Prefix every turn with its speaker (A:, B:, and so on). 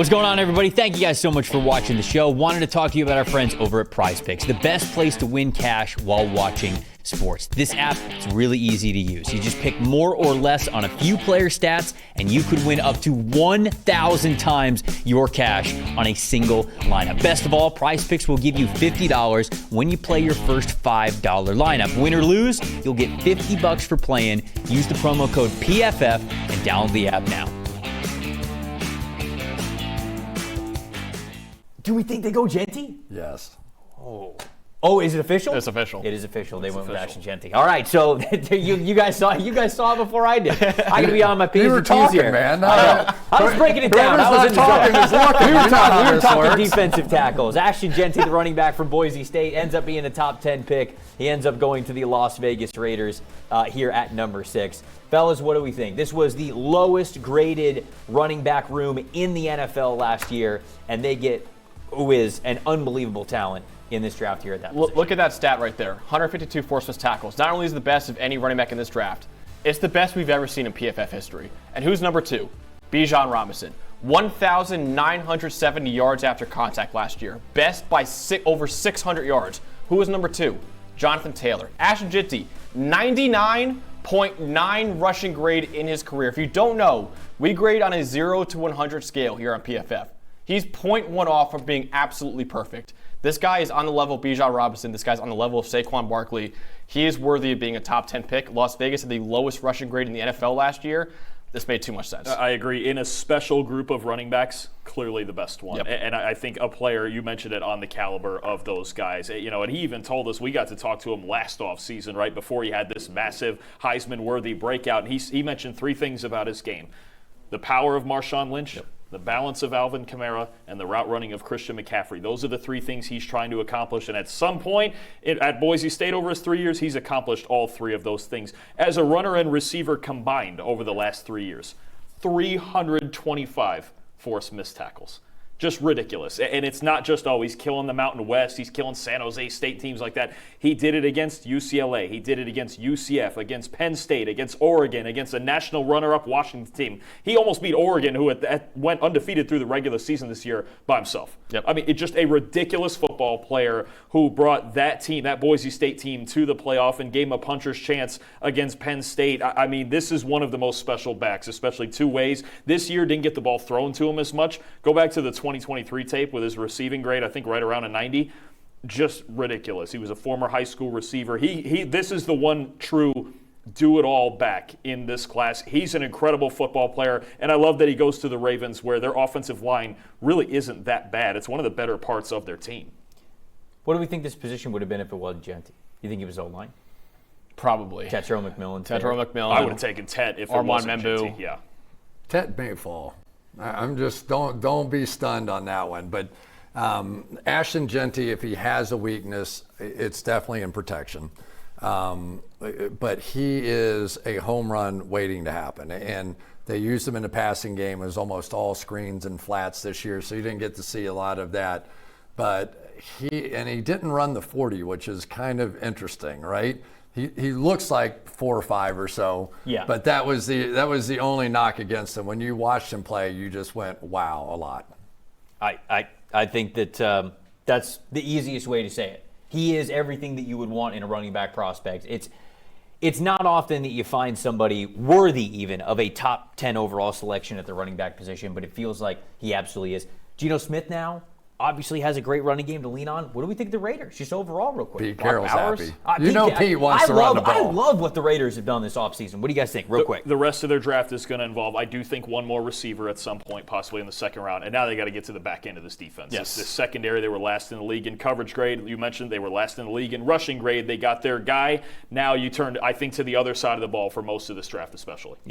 A: What's going on, everybody? Thank you guys so much for watching the show. Wanted to talk to you about our friends over at Prize Picks, the best place to win cash while watching sports. This app is really easy to use. You just pick more or less on a few player stats, and you could win up to 1,000 times your cash on a single lineup. Best of all, Prize Picks will give you $50 when you play your first $5 lineup. Win or lose, you'll get $50 for playing. Use the promo code PFF and download the app now. Do we think they go Jeanty?
B: Yes.
A: Oh, is it official?
C: It's official.
A: It is official. They went with Ashton Jeanty. All right, so you guys saw it before I did. I could be on my P's
B: You were
A: and Q's
B: talking,
A: here.
B: man.
A: I was breaking it down. I was in the zone. We were talking defensive tackles. Ashton Jeanty, the running back from Boise State, ends up being a top 10 pick. He ends up going to the Las Vegas Raiders here at number 6. Fellas, what do we think? This was the lowest graded running back room in the NFL last year, and they get who is an unbelievable talent in this draft here at that position.
C: Look at that stat right there. 152 forced missed tackles. Not only is it the best of any running back in this draft, it's the best we've ever seen in PFF history. And who's number 2? Bijan Robinson. 1,970 yards after contact last year. Best by over 600 yards. Who was number 2? Jonathan Taylor. Ashton Jeanty, 99.9 rushing grade in his career. If you don't know, we grade on a 0 to 100 scale here on PFF. He's 0.1 off from being absolutely perfect. This guy is on the level of Bijan Robinson. This guy's on the level of Saquon Barkley. He is worthy of being a top 10 pick. Las Vegas had the lowest rushing grade in the NFL last year. This made too much sense.
D: I agree. In a special group of running backs, clearly the best one.
C: Yep.
D: And I think a player, you mentioned it, on the caliber of those guys. And he even told us, we got to talk to him last offseason, right before he had this massive Heisman-worthy breakout. And he mentioned 3 things about his game. The power of Marshawn Lynch. Yep. The balance of Alvin Kamara, and the route running of Christian McCaffrey. Those are the 3 things he's trying to accomplish. And at some point at Boise State over his 3 years, he's accomplished all 3 of those things. As a runner and receiver combined over the last 3 years, 325 forced missed tackles. Just ridiculous. And it's not just, he's killing the Mountain West, he's killing San Jose State teams like that. He did it against UCLA, he did it against UCF, against Penn State, against Oregon, against a national runner-up Washington team. He almost beat Oregon, who went undefeated through the regular season this year by himself.
C: Yep.
D: I mean, it's just a ridiculous football player who brought that team, that Boise State team, to the playoff and gave him a puncher's chance against Penn State. I mean, this is one of the most special backs, especially 2 ways. This year didn't get the ball thrown to him as much. Go back to the 2023 tape with his receiving grade, I think right around a 90. Just ridiculous. He was a former high school receiver. This is the one true do-it-all back in this class. He's an incredible football player, and I love that he goes to the Ravens, where their offensive line really isn't that bad. It's one of the better parts of their team.
A: What do we think this position would have been if it wasn't Jeanty? You think he was O-line?
C: Probably.
A: Tetro McMillan.
C: McMillan.
D: I would have taken Tet if it wasn't Jeanty. Yeah.
B: Tet may fall. I'm just don't be stunned on that one. But Ashton Jeanty, if he has a weakness, it's definitely in protection. But he is a home run waiting to happen. And they used him in the passing game. It was almost all screens and flats this year, so you didn't get to see a lot of that. But he didn't run the 40, which is kind of interesting, right? He looks like 4 or 5 or so.
A: Yeah.
B: But that was the only knock against him. When you watched him play, you just went, wow, a lot.
A: I think that that's the easiest way to say it. He is everything that you would want in a running back prospect. It's not often that you find somebody worthy even of a top 10 overall selection at the running back position, but it feels like he absolutely is. Geno Smith now obviously has a great running game to lean on. What do we think of the Raiders? Just overall, real quick.
B: Pete Carroll's happy.
A: Pete
B: wants to run the ball.
A: I love what the Raiders have done this offseason. What do you guys think, real quick?
D: The rest of their draft is going to involve, I do think, one more receiver at some point, possibly in the second round. And now they got to get to the back end of this defense.
C: Yes.
D: This secondary, they were last in the league in coverage grade. You mentioned they were last in the league in rushing grade. They got their guy. Now you turned, I think, to the other side of the ball for most of this draft especially.